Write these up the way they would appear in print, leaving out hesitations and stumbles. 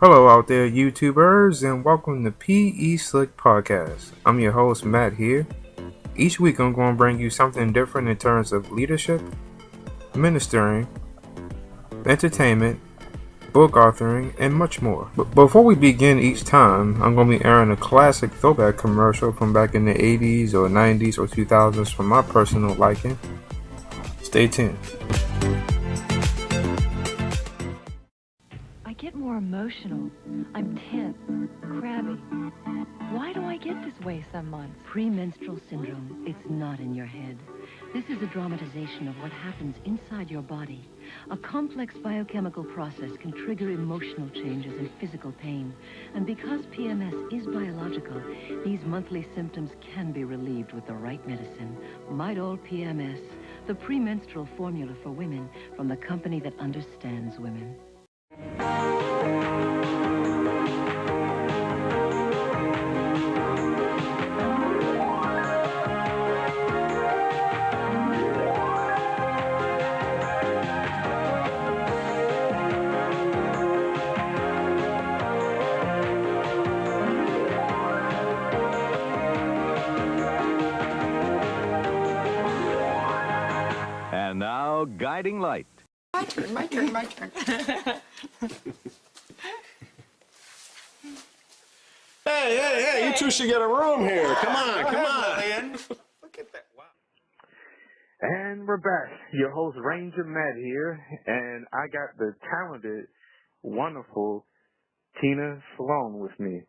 Hello out there, YouTubers, and welcome to PE Slick Podcast. I'm your host, Matt here. Each week I'm going to bring you something different in terms of leadership, ministering, entertainment, book authoring, and much more. But before we begin each time, I'm going to be airing a classic throwback commercial from back in the 80s or 90s or 2000s for my personal liking. Stay tuned. I get more emotional. I'm tense, crabby. Why do I get this way some months? Premenstrual syndrome. It's not in your head. This is a dramatization of what happens inside your body. A complex biochemical process can trigger emotional changes and physical pain. And because PMS is biological, these monthly symptoms can be relieved with the right medicine. Midol PMS, the premenstrual formula for women from the company that understands women. And now, Guiding Light. My turn. Hey, you two should get a room here. Come on. Look at that. Wow. And we're back. Your host, Ranger Matt here, and I got the talented, wonderful Tina Sloan with me.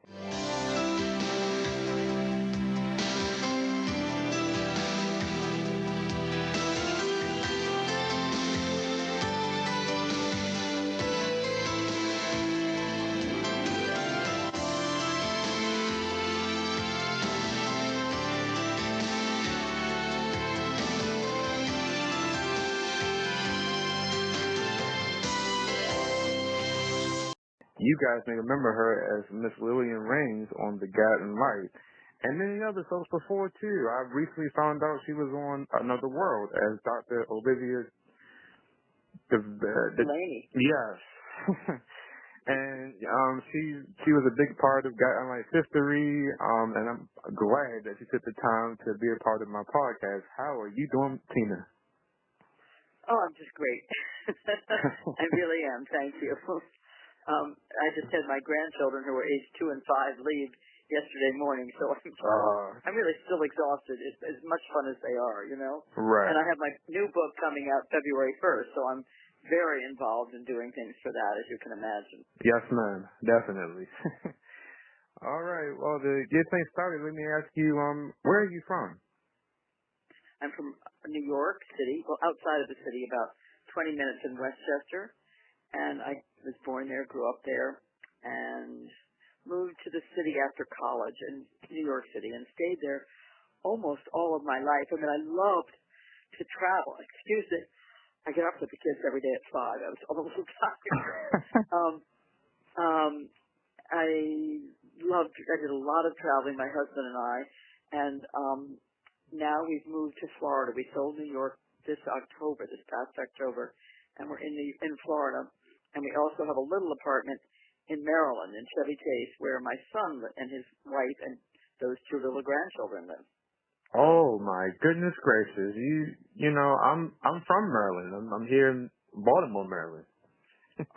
You guys may remember her as Miss Lillian Raines on The Guiding Light, and many other shows before too. I recently found out she was on Another World as Dr. Olivia Delaney. Yes. And she was a big part of Guiding Light's history, and I'm glad that she took the time to be a part of my podcast. How are you doing, Tina? Oh, I'm just great. I really am. Thank you. I just had my grandchildren who were aged 2 and 5 leave yesterday morning, so I'm really still exhausted. It's as much fun as they are, you know? Right. And I have my new book coming out February 1st, so I'm very involved in doing things for that, as you can imagine. Yes, ma'am. Definitely. All right. Well, to get things started, let me ask you, where are you from? I'm from New York City, well, outside of the city, about 20 minutes in Westchester. And I was born there, grew up there, and moved to the city after college in New York City and stayed there almost all of my life. I mean, I loved to travel. Excuse me. I get up with the kids every day at 5. I was a little tired. I did a lot of traveling, my husband and I, and now we've moved to Florida. We sold New York this past October, and we're in Florida. And we also have a little apartment in Maryland, in Chevy Chase, where my son and his wife and those 2 little grandchildren live. Oh my goodness gracious! You know, I'm from Maryland. I'm here in Baltimore, Maryland.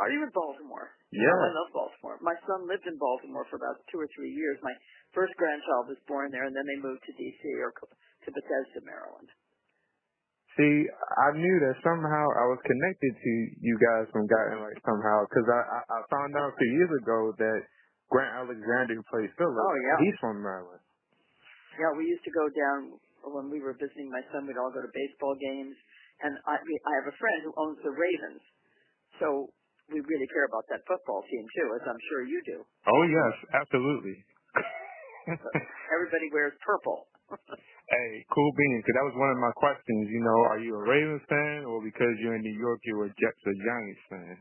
Are you in Baltimore? Yeah. Oh, I love Baltimore. My son lived in Baltimore for about 2 or 3 years. My first grandchild was born there, and then they moved to D.C. or to Bethesda, Maryland. See, I knew that somehow I was connected to you guys from Guiding Light somehow, because I found out 2 years ago that Grant Alexander, who plays Philip, he's from Maryland. Yeah, we used to go down when we were visiting my son. We'd all go to baseball games, and I have a friend who owns the Ravens, so we really care about that football team too, as I'm sure you do. Oh yes, absolutely. Everybody wears purple. Hey, cool beans, because that was one of my questions. You know, are you a Ravens fan, or because you're in New York, you're a Jets or Giants fan?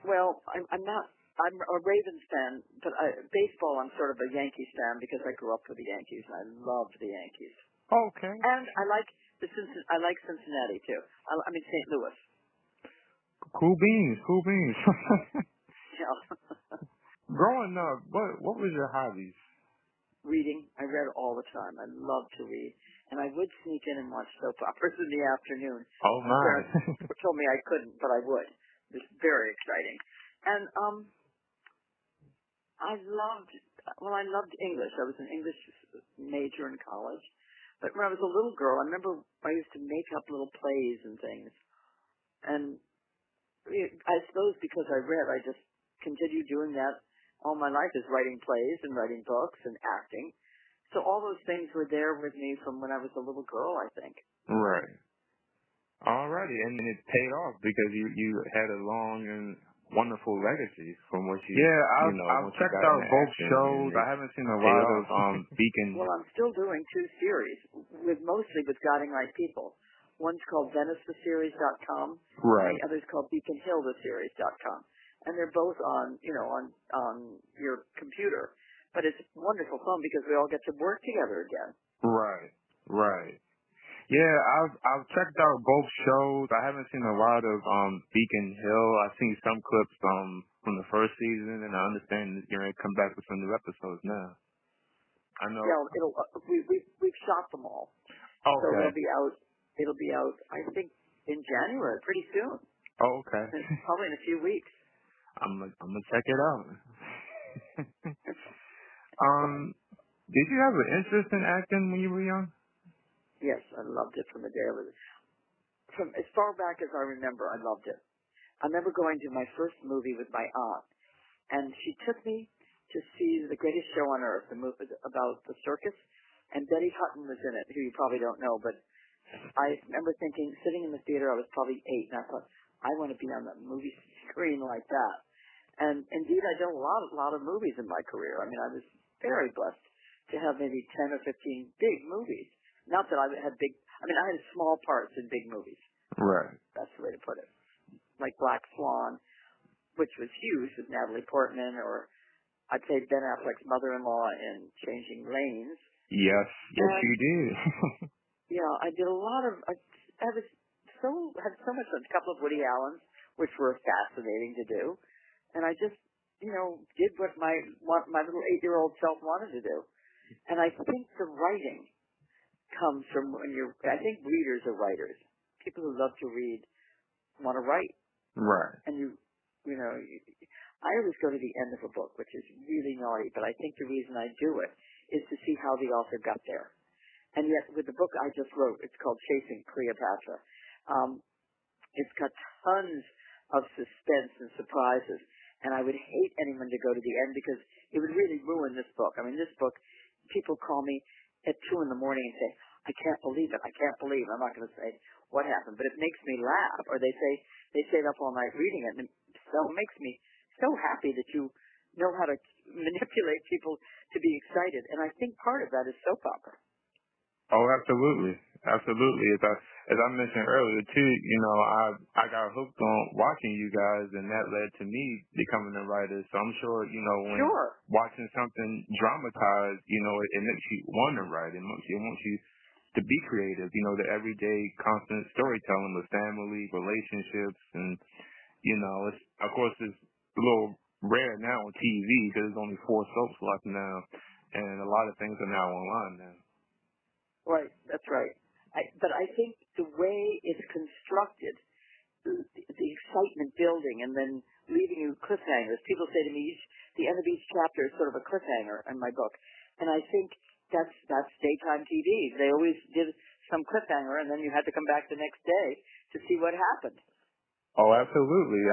Well, I'm not. I'm a Ravens fan, but baseball, I'm sort of a Yankees fan because I grew up with the Yankees, and I love the Yankees. Okay. And I like Cincinnati too. I mean St. Louis. Cool beans. Yeah. Growing up, what was your hobbies? Reading. I read all the time. I loved to read. And I would sneak in and watch soap operas in the afternoon. Oh My parents my. told me I couldn't, but I would. It was very exciting. And I loved English. I was an English major in college. But when I was a little girl, I remember I used to make up little plays and things. And I suppose because I read, I just continued doing that all my life, is writing plays and writing books and acting. So all those things were there with me from when I was a little girl, I think. Right. Alrighty, and it paid off because you had a long and wonderful legacy from what you I've once you checked got out into both acting, shows. and I haven't seen a paid lot off. of Beacon. Well, I'm still doing 2 series, mostly with Guiding Light People. One's called VeniceTheSeries.com, Right. and the other's called BeaconHillTheSeries.com. And they're both on your computer. But it's wonderful fun because we all get to work together again. Right. Yeah, I've checked out both shows. I haven't seen a lot of Beacon Hill. I've seen some clips from the first season, and I understand it's going to come back with some new episodes now. I know. Yeah, we've shot them all. Okay. So it'll be out, I think, in January, pretty soon. Oh, okay. Probably in a few weeks. I'm gonna check it out. Did you have an interest in acting when you were young? Yes, I loved it from the day I was. From as far back as I remember, I loved it. I remember going to my first movie with my aunt, and she took me to see The Greatest Show on Earth, the movie about the circus, and Betty Hutton was in it, who you probably don't know, but I remember thinking, sitting in the theater, I was probably 8, and I thought, I want to be on the movie screen like that. And indeed, I've done a lot of movies in my career. I mean, I was very blessed to have maybe 10 or 15 big movies. Not that I had I had small parts in big movies. Right. That's the way to put it. Like Black Swan, which was huge with Natalie Portman, or I played Ben Affleck's mother-in-law in Changing Lanes. Yes, you did. Yeah, I did a lot of. I had so much fun. A couple of Woody Allen's, which were fascinating to do, and I just, did what my little 8-year-old self wanted to do. And I think the writing comes from I think readers are writers. People who love to read want to write. Right. And I always go to the end of a book, which is really naughty, but I think the reason I do it is to see how the author got there. And yet, with the book I just wrote, it's called Chasing Cleopatra. It's got tons of suspense and surprises, and I would hate anyone to go to the end because it would really ruin this book. I mean, this book, people call me at 2 in the morning and say, I can't believe it. I can't believe it. I'm not going to say what happened, but it makes me laugh. Or they stayed up all night reading it, and so it makes me so happy that you know how to manipulate people to be excited. And I think part of that is soap opera. Oh, absolutely. As I mentioned earlier too, I got hooked on watching you guys, and that led to me becoming a writer. So I'm sure, when watching something dramatized, it makes you want to write. It wants you to be creative. The everyday constant storytelling with family, relationships, and it's, of course, it's a little rare now on TV because there's only 4 soaps left now, and a lot of things are now online now. Right, that's right. But I think the way it's constructed, the excitement building and then leaving you cliffhangers. People say to me, the end of each chapter is sort of a cliffhanger in my book. And I think that's daytime TV. They always did some cliffhanger, and then you had to come back the next day to see what happened. Oh, absolutely.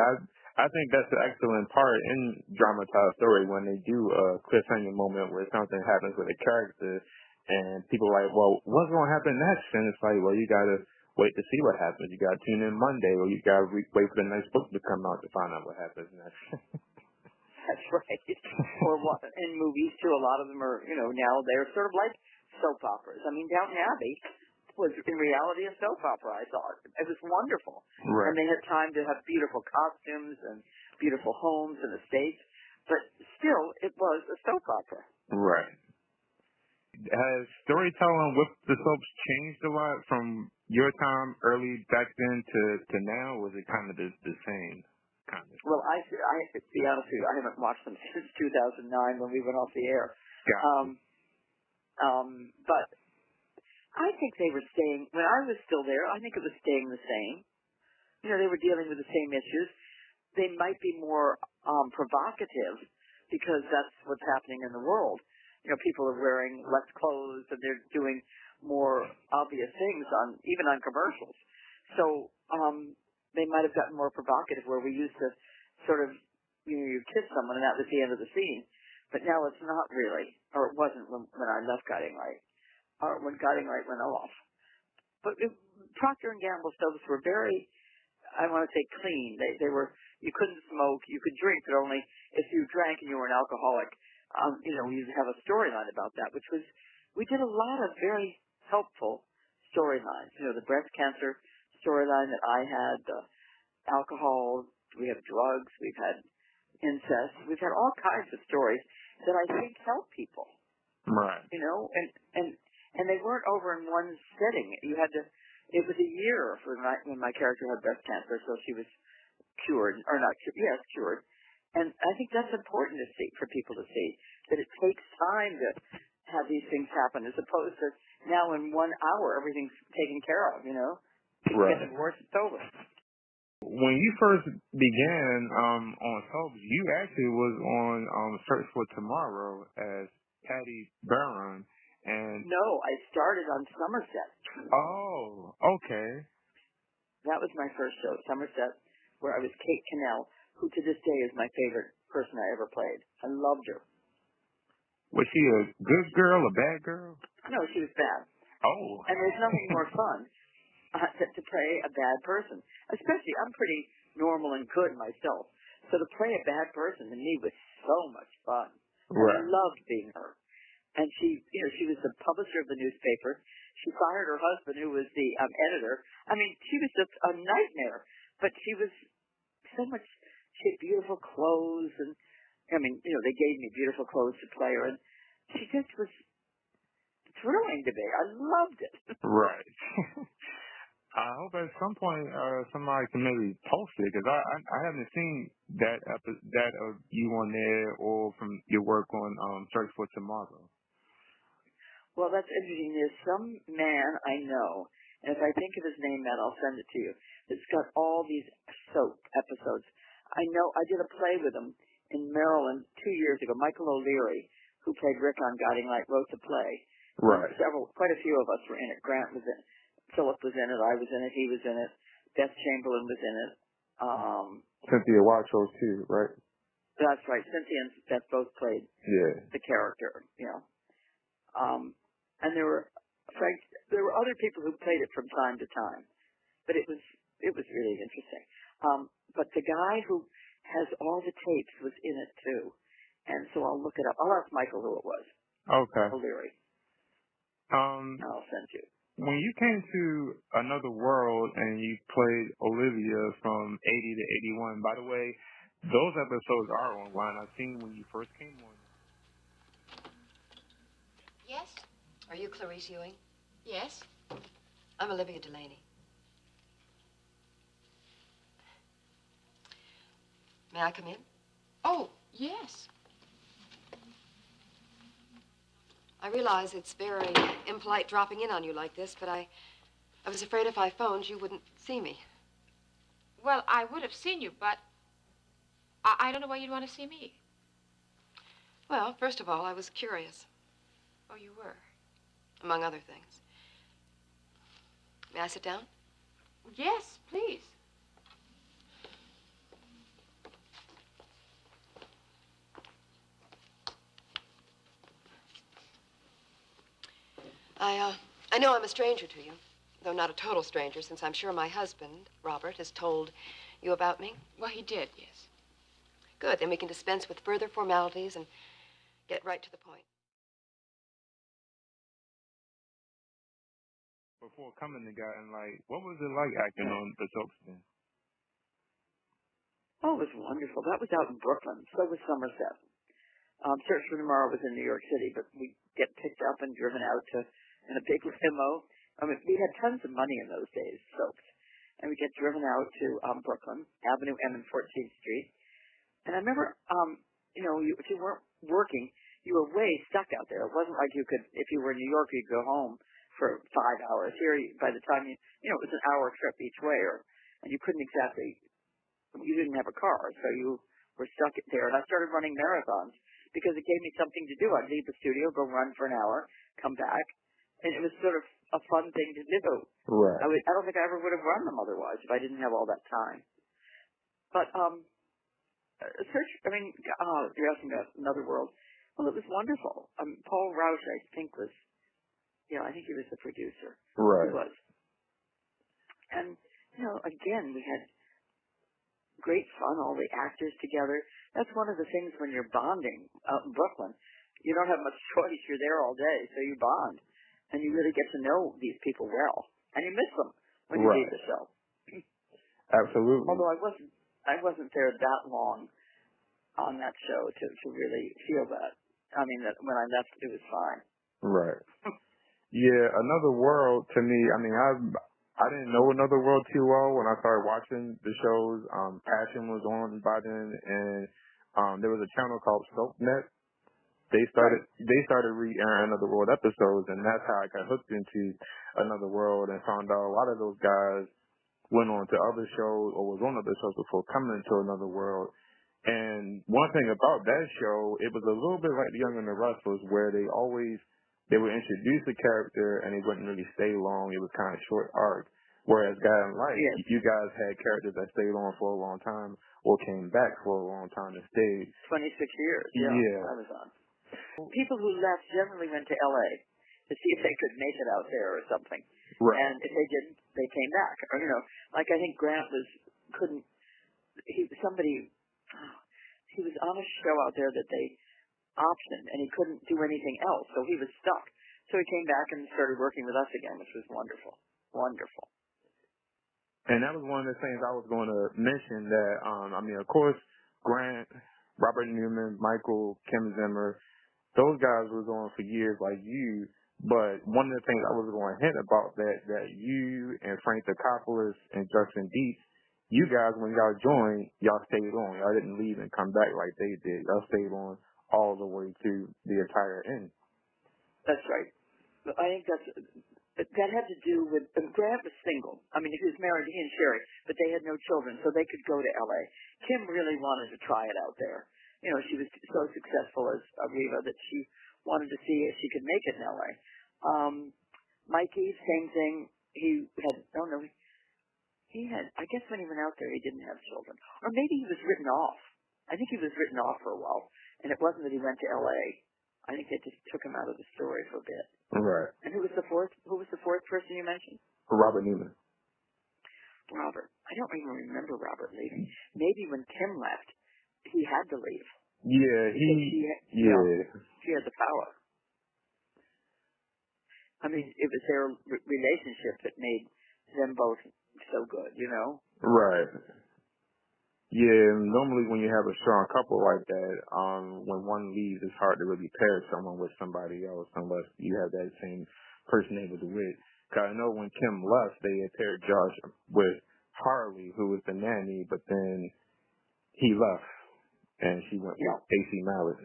I think that's the excellent part in dramatized story when they do a cliffhanger moment where something happens with a character. And people are like, well, what's going to happen next? And it's like, well, you got to wait to see what happens. You got to tune in Monday, or you got to wait for the next book to come out to find out what happens next. That's right. Or in movies, too, a lot of them are, now they're sort of like soap operas. I mean, Downton Abbey was in reality a soap opera, I thought. It was wonderful. Right. And they had time to have beautiful costumes and beautiful homes and estates. But still, it was a soap opera. Right. Has storytelling with the soaps changed a lot from your time early back then to now? Or was it kind of the same? kind of. Well, I have to be honest with you, I haven't watched them since 2009 when we went off the air. Gotcha. But I think they were staying, when I was still there, I think it was staying the same. You know, they were dealing with the same issues. They might be more provocative because that's what's happening in the world. You know, people are wearing less clothes and they're doing more obvious things even on commercials. So they might have gotten more provocative where we used to sort of, you kiss someone and that was the end of the scene. But now it's not really, or it wasn't when I left Guiding Light, or when Guiding Light went off. But Procter & Gamble soaps were very, I want to say, clean. They were, you couldn't smoke, you could drink, but only if you drank and you were an alcoholic. You know, we used to have a storyline about that, which was, we did a lot of very helpful storylines. You know, the breast cancer storyline that I had, the alcohol, we have drugs, we've had incest, we've had all kinds of stories that I think help people. Right. You know, and they weren't over in one sitting. You had to, it was a year when my character had breast cancer, so she was cured, or not cured, yes, cured. And I think that's important to see, for people to see, that it takes time to have these things happen, as opposed to now in 1 hour, everything's taken care of, you know? You Right. get divorced, it's over. When you first began on soaps, you actually was on Search for Tomorrow as Patty Byron, and No, I started on Somerset. oh, okay. That was my first show, Somerset, where I was Kate Cannell, who to this day is my favorite person I ever played. I loved her. Was she a good girl, a bad girl? No, she was bad. Oh. And there's nothing more fun to play a bad person. Especially, I'm pretty normal and good myself. So to play a bad person to me was so much fun. Right. I loved being her. And she, you know, she was the publisher of the newspaper. She fired her husband, who was the editor. I mean, she was just a nightmare. But she was so much, she had beautiful clothes. And, I mean, you know, they gave me beautiful clothes to play her. And she just was thrilling to me. I loved it. Right. I hope at some point somebody can maybe post it, because I haven't seen that of you on there or from your work on Search for Tomorrow. Well, that's interesting. There's some man I know, and if I think of his name, Matt, I'll send it to you. It's got all these soap episodes. I know I did a play with him in Maryland 2 years ago. Michael O'Leary, who played Rick on Guiding Light, wrote the play. Right. Quite a few of us were in it. Grant was in it. Philip was in it. I was in it. He was in it. Beth Chamberlain was in it. Cynthia Watchos too, right? That's right. Cynthia and Beth both played the character, you know. And there were other people who played it from time to time, but it was really interesting. But the guy who has all the tapes was in it too, and so I'll look it up. I'll ask Michael who it was. Okay. O'Leary. I'll send you. When you came to Another World and you played Olivia from 80 to 81, by the way, those episodes are online. I've seen when you first came on. Yes? Are you Clarice Ewing? Yes? I'm Olivia Delaney. May I come in? Oh, yes. I realize it's very impolite dropping in on you like this, but I was afraid if I phoned, you wouldn't see me. Well, I would have seen you, but I don't know why you'd want to see me. Well, first of all, I was curious, Oh, you were? among other things. May I sit down? Yes, please. I know I'm a stranger to you, though not a total stranger, since I'm sure my husband, Robert, has told you about me. Well, he did, yes. Good, then we can dispense with further formalities and get right to the point. Before coming to Guiding Light, what was it like acting on the soaps then? Oh, it was wonderful. That was out in Brooklyn. So was Somerset. Search for Tomorrow was in New York City, but we get picked up and driven out in a big limo. I mean, we had tons of money in those days, soaps. and we get driven out to Brooklyn, Avenue M and 14th Street. And I remember, if you weren't working, you were way stuck out there. It wasn't like you could, if you were in New York, you'd go home for 5 hours. Here, by the time it was an hour trip each way, and you couldn't exactly, you didn't have a car, so you were stuck there. And I started running marathons because it gave me something to do. I'd leave the studio, go run for an hour, come back, and it was sort of a fun thing to do. Right. I don't think I ever would have run them otherwise if I didn't have all that time. But you're asking about Another World. Well, it was wonderful. Paul Rausch, I think he was the producer. Right. He was. And, again, we had great fun, all the actors together. That's one of the things when you're bonding out in Brooklyn. You don't have much choice. You're there all day, so you bond. And you really get to know these people well. And you miss them when you leave the show. Absolutely. Although I wasn't there that long on that show to really feel that. I mean, that when I left, it was fine. Right. Yeah, Another World, to me, I didn't know Another World too well when I started watching the shows. Passion was on by then, and there was a channel called SoapNet. They started re-airing Another World episodes, and that's how I got hooked into Another World and found out a lot of those guys went on to other shows or was on other shows before coming into Another World. And one thing about that show, it was a little bit like The Young and the Restless, where they would introduce a character and they wouldn't really stay long. It was kind of short arc. Whereas Guiding Light, you guys had characters that stayed on for a long time or came back for a long time and stayed. 26 years. Yeah. I was on. People who left generally went to L.A. to see if they could make it out there or something. Right. And if they didn't, they came back. Or, like I think Grant he was on a show out there that they optioned, and he couldn't do anything else, so he was stuck. So he came back and started working with us again, which was wonderful. Wonderful. And that was one of the things I was going to mention that, of course, Grant, Robert Newman, Michael, Kim Zimmer, those guys was on for years like you, but one of the things I was going to hint about that you and Frank Tokopoulos and Justin Dietz, you guys, when y'all joined, y'all stayed on. Y'all didn't leave and come back like they did. Y'all stayed on all the way to the entire end. That's right. But I think that had to do with, Grant was single. I mean, he was married, he and Sherry, but they had no children, so they could go to L.A. Kim really wanted to try it out there. She was so successful as Riva that she wanted to see if she could make it in L.A. Mikey, same thing. I guess when he went out there, he didn't have children. Or maybe he was written off. I think he was written off for a while, and it wasn't that he went to L.A. I think they just took him out of the story for a bit. Right. And who was the fourth person you mentioned? Robert Newman. Robert. I don't even remember Robert leaving. Maybe when Kim left, he had to leave. Yeah, he had the power. I mean, it was their relationship that made them both so good, Right. Yeah, normally when you have a strong couple like that, when one leaves, it's hard to really pair someone with somebody else unless you have that same person able to with. Because I know when Kim left, they had paired Josh with Harley, who was the nanny, but then he left, and she went with AC Mallet.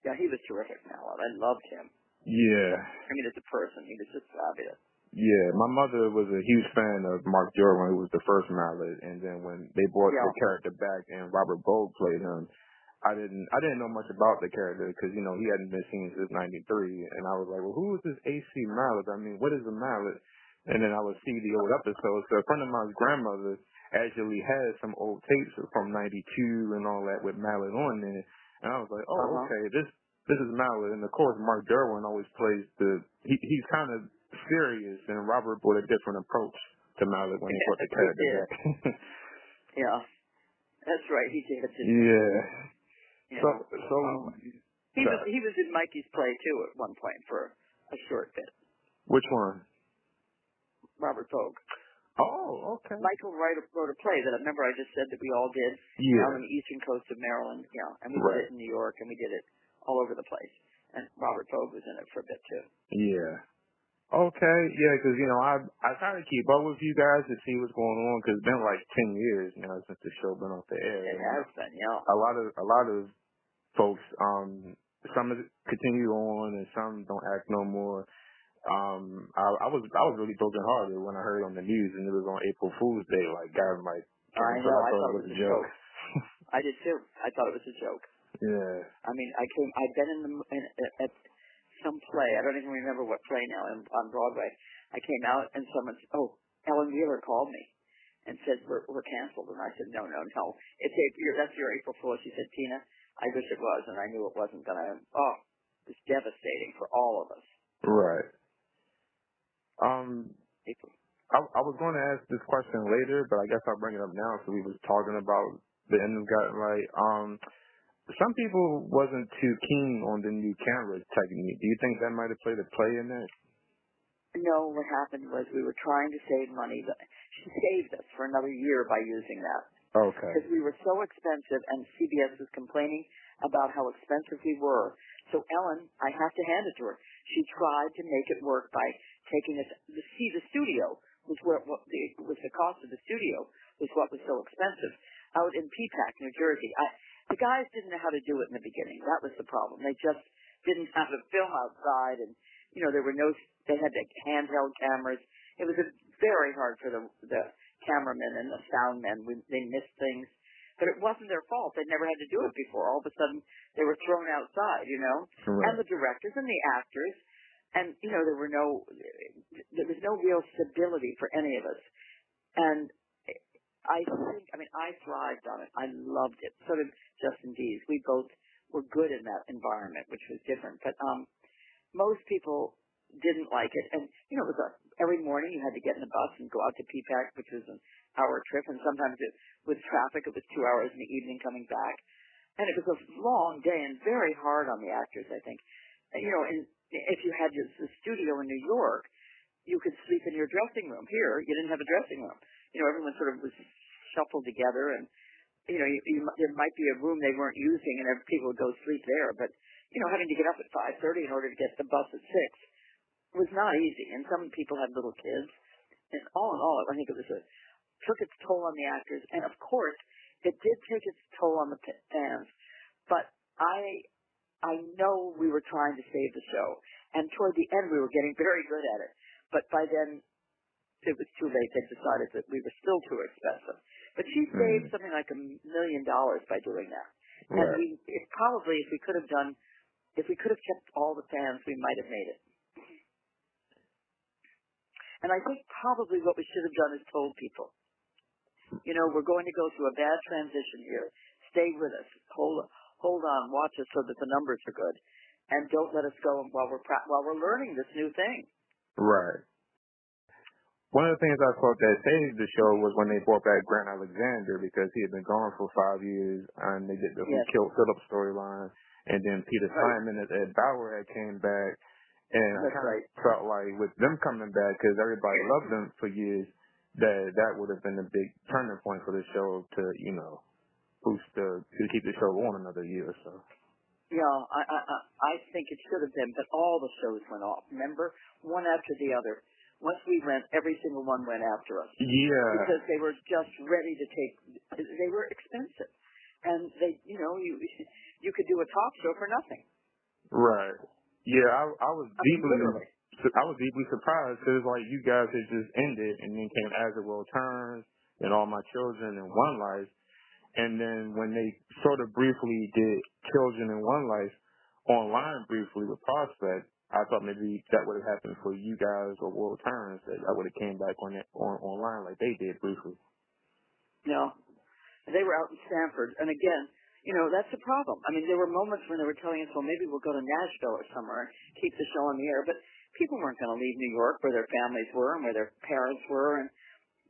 Yeah, he was terrific, Mallet. I loved him. Yeah. I mean, as a person, he was just fabulous. Yeah, my mother was a huge fan of Mark Jordan, who was the first Mallet, and then when they brought the character back and Robert Bogue played him, I didn't know much about the character because he hadn't been seen since '93, and I was like, well, who is this AC Mallet? I mean, what is a Mallet? And then I would see the old episodes. So a friend of mine's grandmother actually had some old tapes from '92 and all that with Mallet on there, and I was like, oh, okay, this is Mallet, and of course Mark Derwin always plays he's kind of serious, and Robert brought a different approach to Mallet when he brought the character back. Yeah, that's right. He did. Yeah. So he was in Mikey's play too at one point for a short bit. Which one? Robert Bogue. Oh, okay. Michael wrote a play that I remember I just said that we all did down on the eastern coast of Maryland. Yeah, and we did it in New York, and we did it all over the place. And Robert Bogue was in it for a bit too. Yeah. Okay, yeah, 'cause you know I try to keep up with you guys to see what's going on 'cause it's been like 10 years now since the show been off the air. It has been, yeah. A lot of folks some have continued on and some don't act no more. I was really brokenhearted when I heard on the news and it was on April Fool's Day, like guys might I cancel. know. I I thought thought it it was was a a joke. joke. I did too. I thought it was a joke. Yeah. I mean, I've been at some play. I don't even remember what play now on Broadway. I came out and someone said, "Oh, Ellen Wheeler called me and said we're canceled." And I said, "No, no, no. That's your April Fool." She said, "Tina, I wish it was," and I knew it wasn't gonna. Oh, it was devastating for all of us. Right. April. I was going to ask this question later, but I guess I'll bring it up now. So we was talking about the end of Got Right. Some people wasn't too keen on the new camera technique. Do you think that might have played a play in that? No, what happened was we were trying to save money, but she saved us for another year by using that. Okay. Because we were so expensive, and CBS was complaining about how expensive we were. So Ellen, I have to hand it to her. She tried to make it work by taking us to see the studio, was the cost of the studio was what was so expensive, out in Peapack, New Jersey. The guys didn't know how to do it in the beginning. That was the problem. They just didn't have a film outside, and they had the handheld cameras. It was very hard for the cameramen and the soundmen. They missed things, but it wasn't their fault. They'd never had to do it before. All of a sudden, they were thrown outside, Right. and the directors and the actors, and there was no real stability for any of us, and I thrived on it. I loved it. So did Justin Dees. We both were good in that environment, which was different. But most people didn't like it. And, it was every morning you had to get in a bus and go out to Peapack, which was an hour trip. And sometimes with traffic, it was 2 hours in the evening coming back. And it was a long day and very hard on the actors, I think. And, and if you had the studio in New York, you could sleep in your dressing room. Here, you didn't have a dressing room. Everyone sort of was shuffled together, and there might be a room they weren't using, and people would go sleep there. But having to get up at 5:30 in order to get the bus at 6 was not easy. And some people had little kids, and all in all, I think it took its toll on the actors, and of course, it did take its toll on the fans. But I know we were trying to save the show, and toward the end, we were getting very good at it. But by then, it was too late. They decided that we were still too expensive. But she saved something like $1 million by doing that. Right. And if we could have kept all the fans, we might have made it. And I think probably what we should have done is told people, we're going to go through a bad transition here. Stay with us. Hold on. Watch us so that the numbers are good. And don't let us go while we're learning this new thing. Right. One of the things I thought that saved the show was when they brought back Grant Alexander because he had been gone for 5 years, and they did the Who Killed Philip storyline, and then Peter Simon at Bauer had came back, and I kind of felt like with them coming back, because everybody loved them for years, that would have been a big turning point for the show to to keep the show on another year or so. Yeah, I think it should have been, but all the shows went off. Remember, one after the other. Once we went, every single one went after us. Yeah. Because they were just ready to they were expensive. And you could do a talk show for nothing. Right. Yeah, I was deeply surprised because like you guys had just ended and then came As the World Turns and All My Children and One Life. And then when they sort of briefly did Children in One Life online briefly with Prospect, I thought maybe that would have happened for you guys or World Turns, that I would have came back on online like they did briefly. No. They were out in Stanford. And again, that's the problem. I mean, there were moments when they were telling us, well, maybe we'll go to Nashville or somewhere and keep the show on the air. But people weren't going to leave New York where their families were and where their parents were and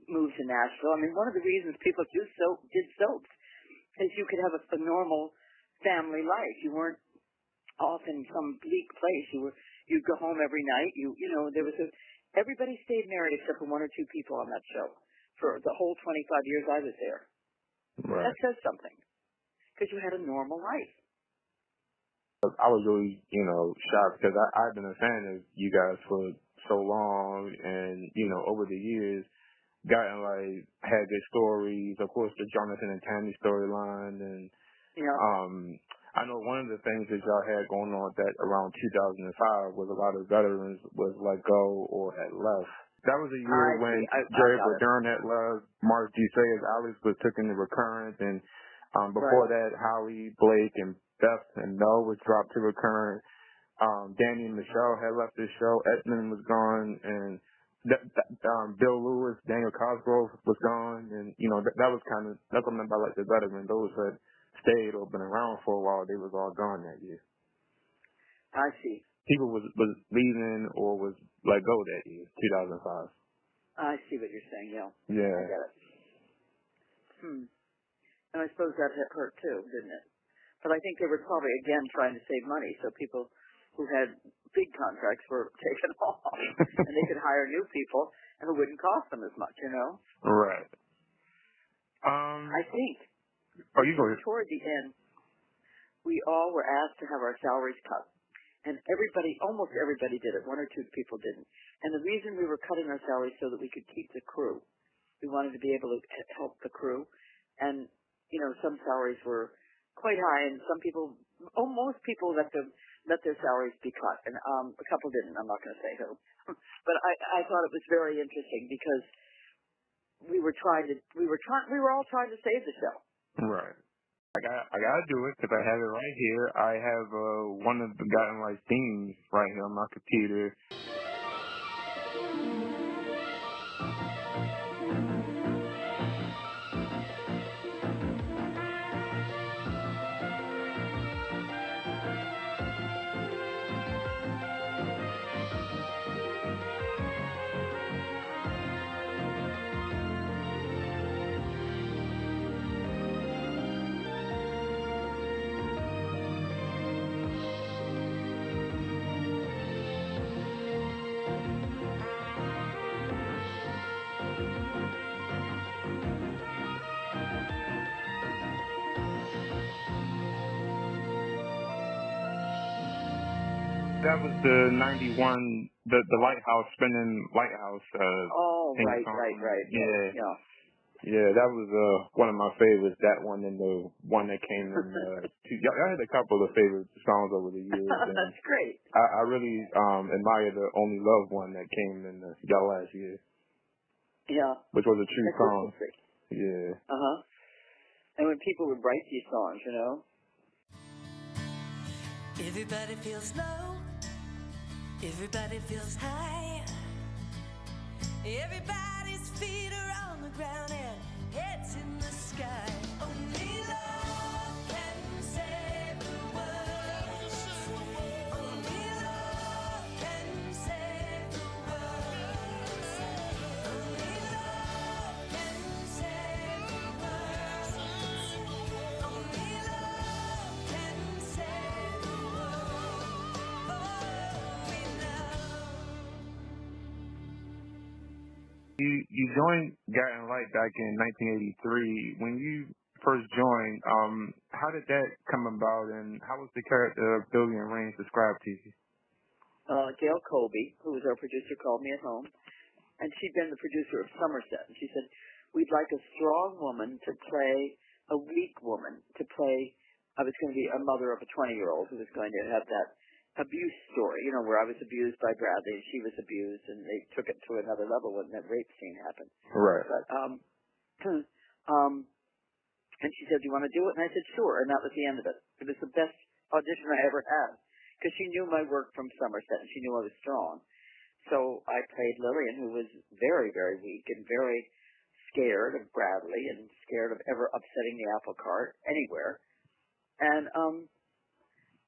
move to Nashville. I mean, one of the reasons people did soaps is you could have a normal family life. You weren't off in some bleak place. You'd go home every night. Everybody stayed married except for 1 or 2 people on that show for the whole 25 years I was there. Right. That says something because you had a normal life. I was really, shocked because I've been a fan of you guys for so long, and over the years, gotten had their stories. Of course, the Jonathan and Tammy storyline, and I know one of the things that y'all had going on that around 2005 was a lot of veterans was let go or had left. That was a year when Jerry Verdern had left, Mark Ducey as Alex was taking the recurrent, and before that, Howie, Blake, and Beth and Mel was dropped to recurrent. Danny and Michelle had left the show. Edmund was gone, and Bill Lewis, Daniel Cosgrove was gone, and that was that's what I meant by the veterans. Those that stayed or been around for a while, they was all gone that year. I see. People was leaving or was let go that year, 2005. I see what you're saying. Yeah. I get it. And I suppose that hurt too, didn't it? But I think they were probably again trying to save money, so people who had big contracts were taken off, and they could hire new people, and it wouldn't cost them as much, Right. I think. Oh, you go ahead. Toward the end, we all were asked to have our salaries cut, and almost everybody did it. One or two people didn't. And the reason we were cutting our salaries so that we could keep the crew. We wanted to be able to help the crew, and some salaries were quite high, and most people let their salaries be cut, and a couple didn't. I'm not going to say who, but I thought it was very interesting because we were all trying to save the show. Right. I gotta do it because I have it right here. I have one of the Guiding Light themes right here on my computer. That was the 91, the Lighthouse, spinning Lighthouse. Right. Yeah, that was one of my favorites, that one and the one that came in. Y'all had a couple of favorite songs over the years. That's great. I really admire the Only Love one that came in y'all last year. Yeah. Which was a true song. Yeah. And when people would write these songs, Everybody feels low, everybody feels high, everybody's feet are on the ground and heads in the sky. Only love can save the world. Only love can save the world. Only love can save the world. Only love can save the world. Oh, we know. You joined Guiding Light back in 1983. When you first joined, how did that come about, and how was the character of Billy and Raines described to you? Gail Colby, who was our producer, called me at home, and she'd been the producer of Somerset, and she said, we'd like a strong woman to play a weak woman, I was going to be a mother of a 20-year-old who was going to have that abuse story, where I was abused by Bradley and she was abused, and they took it to another level when that rape scene happened. Right. But, and she said, do you want to do it? And I said, sure, and that was the end of it. It was the best audition I ever had, because she knew my work from Somerset, and she knew I was strong. So I played Lillian, who was very, very weak and very scared of Bradley and scared of ever upsetting the apple cart anywhere. And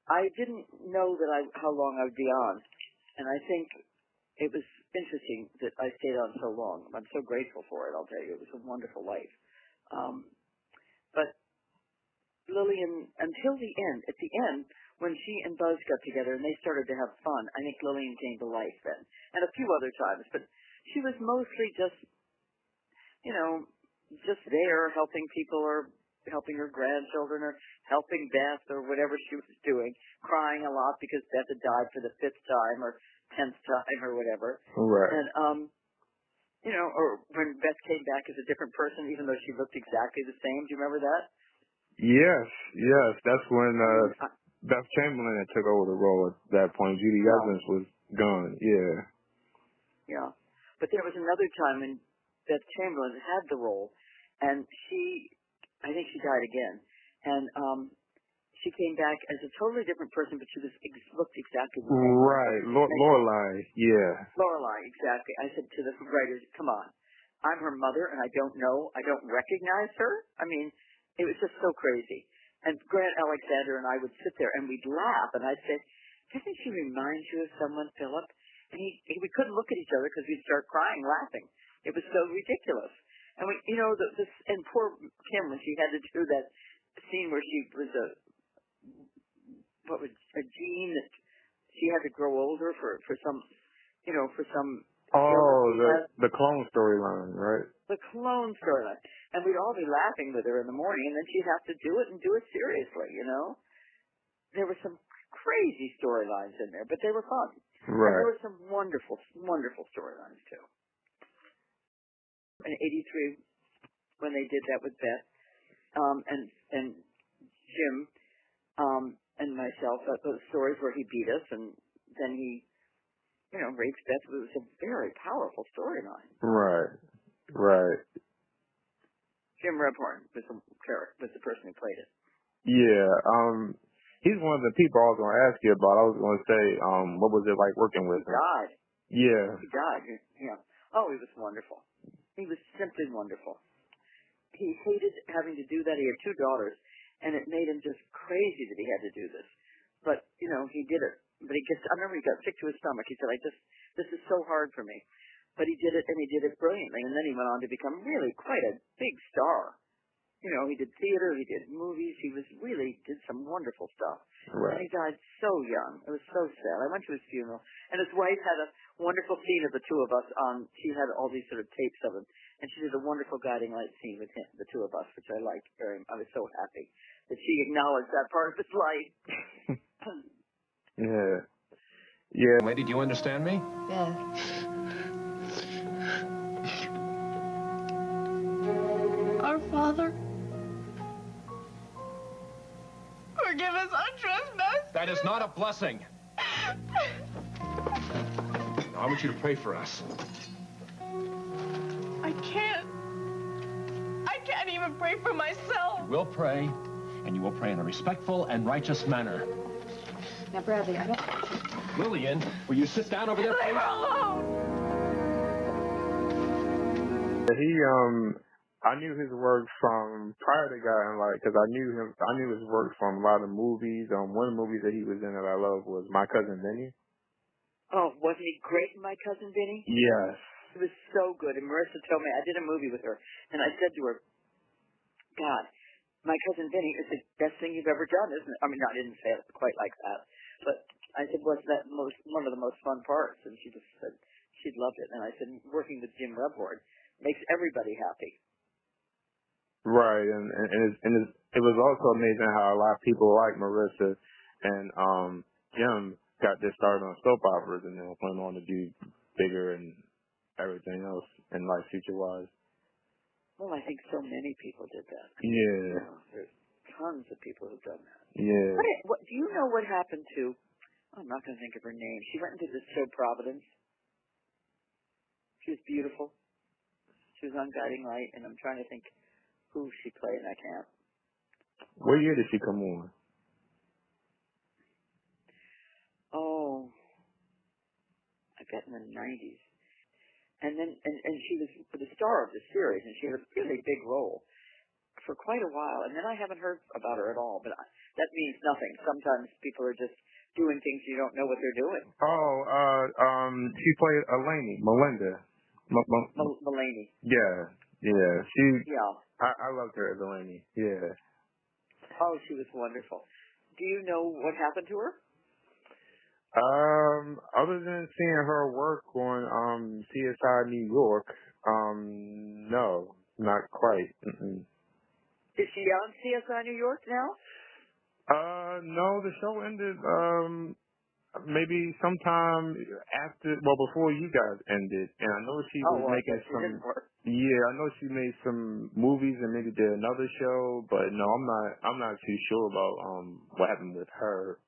I didn't know how long I would be on, and I think it was interesting that I stayed on so long. I'm so grateful for it, I'll tell you. It was a wonderful life. But Lillian, until the end, at the end, when she and Buzz got together and they started to have fun, I think Lillian came to life then, and a few other times. But she was mostly just there helping people or helping her grandchildren or helping Beth or whatever she was doing, crying a lot because Beth had died for the 5th time or 10th time or whatever. Right. And, you know, or when Beth came back as a different person, even though she looked exactly the same. Do you remember that? Yes. That's when Beth Chamberlain had took over the role at that point. Judy Evans was gone. Yeah. Yeah. But there was another time when Beth Chamberlain had the role, and I think she died again. And she came back as a totally different person, but she looked exactly the same. Right. Lorelai. Yeah. Lorelai, exactly. I said to the writers, come on. I'm her mother, and I don't recognize her. I mean, it was just so crazy. And Grant Alexander and I would sit there, and we'd laugh, and I'd say, doesn't she remind you of someone, Philip? And we couldn't look at each other because we'd start crying, laughing. It was so ridiculous. And and poor Kim, when she had to do that scene where she was a gene that she had to grow older for some, for some. The clone storyline, right? The clone storyline. And we'd all be laughing with her in the morning, and then she'd have to do it and do it seriously, There were some crazy storylines in there, but they were fun. Right. And there were some wonderful, wonderful storylines, too. In 83, when they did that with Beth, and Jim, and myself, those stories where he beat us, and then he, raped Beth. It was a very powerful storyline. Right. Jim Rebhorn was the person who played it. Yeah. He's one of the people I was going to ask you about. I was going to say, what was it like working with him? He died. Yeah. He died. Yeah. Oh, he was wonderful. He was simply wonderful. He hated having to do that. He had 2 daughters, and it made him just crazy that he had to do this. But, he did it. But I remember he got sick to his stomach. He said, this is so hard for me. But he did it, and he did it brilliantly. And then he went on to become really quite a big star. He did theater, he did movies, he did some wonderful stuff. Right. And he died so young. It was so sad. I went to his funeral, and his wife had a wonderful scene of the two of us on, she had all these sort of tapes of him, and she did a wonderful guiding light scene with him, the two of us, which I liked very much. I was so happy that she acknowledged that part of his life. Yeah. Lady, do you understand me? Beth. Our Father, forgive us our trespasses. That is not a blessing. Now, I want you to pray for us. I can't even pray for myself. We'll pray, and you will pray in a respectful and righteous manner. Now, Bradley, I don't... Lillian, will you sit down over there, please? Leave her alone. I knew his work from prior to Guiding Light because I knew his work from a lot of movies. One of the movies that he was in that I love was My Cousin Vinny. Oh, wasn't he great in My Cousin Vinny? Yes. He was so good. And Marissa told me, I did a movie with her, and I said to her, God, My Cousin Vinny is the best thing you've ever done, isn't it? I mean, I didn't say it quite like that, but I said, wasn't that one of the most fun parts? And she just said she'd loved it. And I said, working with Jim Rebhorn makes everybody happy. Right, and it was also amazing how a lot of people like Marissa and Jim got their start on soap operas and then went on to do bigger and everything else in life future-wise. Well, I think so many people did that. Yeah. There's tons of people who've done that. Yeah. What do you know what happened to, I'm not going to think of her name. She went into this show Providence. She was beautiful. She was on Guiding Light, and I'm trying to think who she played, and I can't. What year did she come on? Oh, I bet in the 90s. And then, and she was the star of the series, and she had a really big role for quite a while. And then I haven't heard about her at all, but that means nothing. Sometimes people are just doing things you don't know what they're doing. She played Melinda. Delaney. Yeah. Yeah. I loved her as Delaney. Yeah. Oh, she was wonderful. Do you know what happened to her? Other than seeing her work on CSI New York, no, not quite. Mm-mm. Is she on CSI New York now? No, the show ended maybe sometime before you guys ended. And I know she was making some. Yeah, I know she made some movies and maybe did another show, but no, I'm not too sure about what happened with her.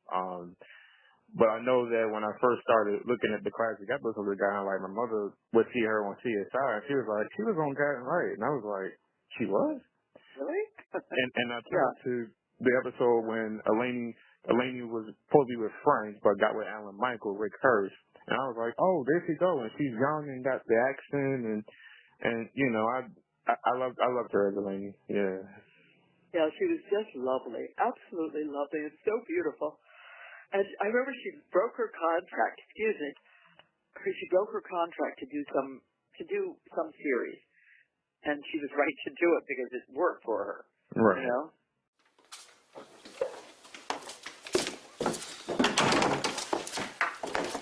But I know that when I first started looking at the classic episodes of Guy, like my mother would see her on CSI, and she was like, she was on Cat and Right, and I was like, she was? Really? and I turned to the episode when Delaney was supposedly with Frank, but got with Alan Michael, Rick Hurst, and I was like, oh, there she go, and she's young and got the accent, and you know, I loved her, Delaney, yeah. Yeah, she was just lovely, absolutely lovely, and so beautiful. And I remember she broke her contract. She broke her contract to do some series, and she was right to do it because it worked for her. Right. You know.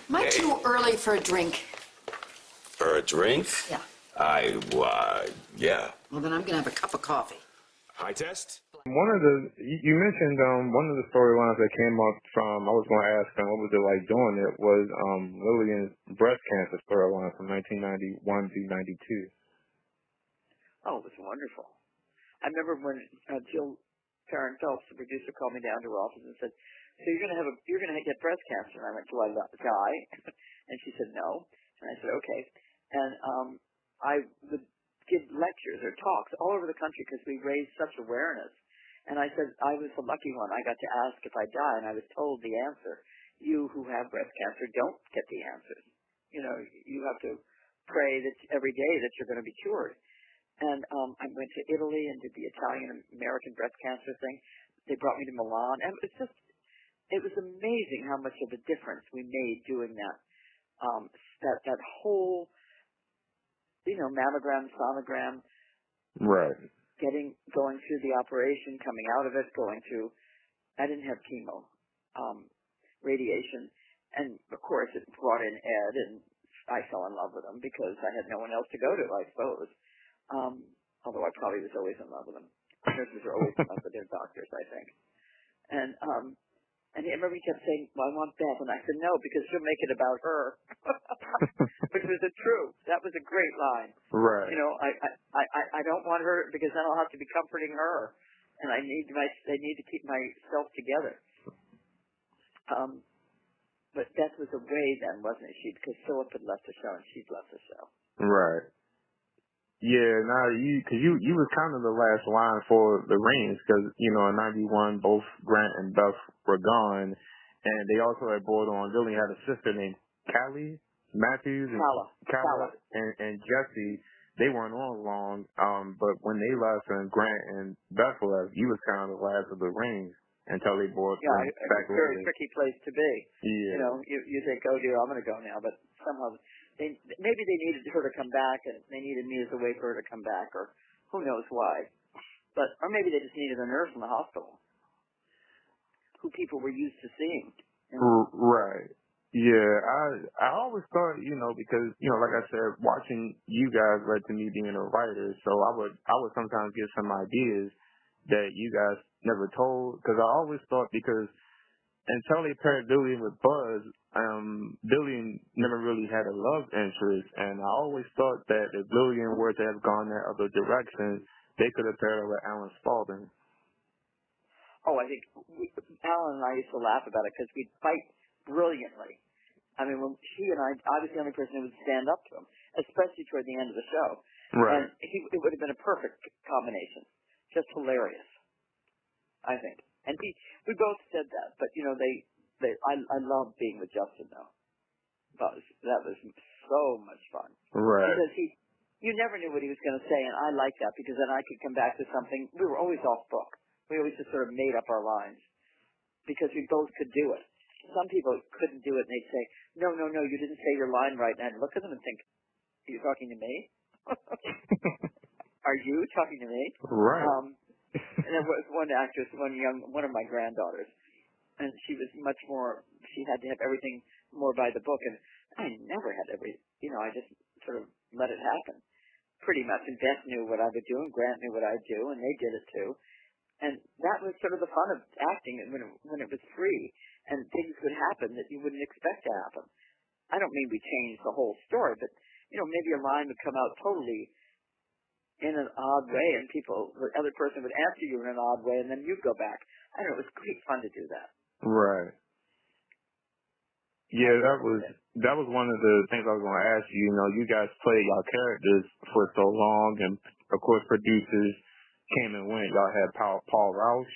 Am I too early for a drink? For a drink? Yeah. Yeah. Well, then I'm gonna have a cup of coffee. High test? You mentioned one of the storylines that came up from, I was going to ask what was it like doing it, was Lillian's breast cancer storyline from 1991 through 92. Oh, it was wonderful. I remember when Jill Karen Phelps, the producer, called me down to her office and said, "So you're gonna get breast cancer?" And I went, "Do I die?" And she said, "No." And I said, "Okay." And I would give lectures or talks all over the country because we raised such awareness. And I said, I was the lucky one. I got to ask if I die, and I was told the answer. You who have breast cancer don't get the answers. You know, you have to pray that every day that you're going to be cured. And I went to Italy and did the Italian-American breast cancer thing. They brought me to Milan. And it was amazing how much of a difference we made doing that. That whole, mammogram, sonogram. Right. Going through the operation, coming out of it, I didn't have chemo, radiation. And of course it brought in Ed, and I fell in love with him because I had no one else to go to, I suppose. Although I probably was always in love with him. Nurses are always in love with their doctors, I think. And I remember he kept saying, "Well, I want Beth," and I said, "No, because she'll make it about her," which was true. That was a great line. Right. You know, I don't want her because then I'll have to be comforting her, and I need to keep myself together. But Beth was away then, wasn't she? Because Philip had left the show and she'd left the show. Right. Yeah, because you was kind of the last line for the rings, because, in 91, both Grant and Beth were gone, and they also had brought on, Lily had a sister named Callie Matthews, and Calla and Jesse. They weren't on long, but when they left and Grant and Beth left, you was kind of the last of the rings until they brought them back. It's a very tricky place to be. Yeah. You think, "Oh dear, I'm going to go now," but somehow maybe they needed her to come back, and they needed me as a way for her to come back, or who knows why. Or maybe they just needed a nurse in the hospital who people were used to seeing. Right. Yeah, I always thought, because, like I said, watching you guys led to me being a writer, so I would sometimes get some ideas that you guys never told, because I always thought, because until they paired Dillian with Buzz, Dillian never really had a love interest, and I always thought that if Dillian were to have gone that other direction, they could have paired her with Alan Spaulding. Oh, I think Alan and I used to laugh about it because we'd fight brilliantly. I mean, when she and I was the only person who would stand up to him, especially toward the end of the show. Right. And it would have been a perfect combination. Just hilarious, I think. And we both said that, but I love being with Justin though. That was so much fun. Right. Because you never knew what he was going to say, and I liked that because then I could come back to something. We were always off book. We always just sort of made up our lines because we both could do it. Some people couldn't do it, and they'd say, "No, you didn't say your line right." And I'd look at them and think, "Are you talking to me? Are you talking to me?" Right. And there was one actress, one of my granddaughters, and she was much more. She had to have everything more by the book, and I never had I just sort of let it happen, pretty much. And Beth knew what I would do, and Grant knew what I'd do, and they did it too. And that was sort of the fun of acting when it was free. and things would happen that you wouldn't expect to happen. I don't mean we changed the whole story, but maybe a line would come out totally in an odd way, and the other person would answer you in an odd way, and then you'd go back. I don't know. It was great fun to do that. Right. Yeah, that was one of the things I was going to ask you. You guys played y'all characters for so long, and of course producers came and went. Y'all had Paul Rausch,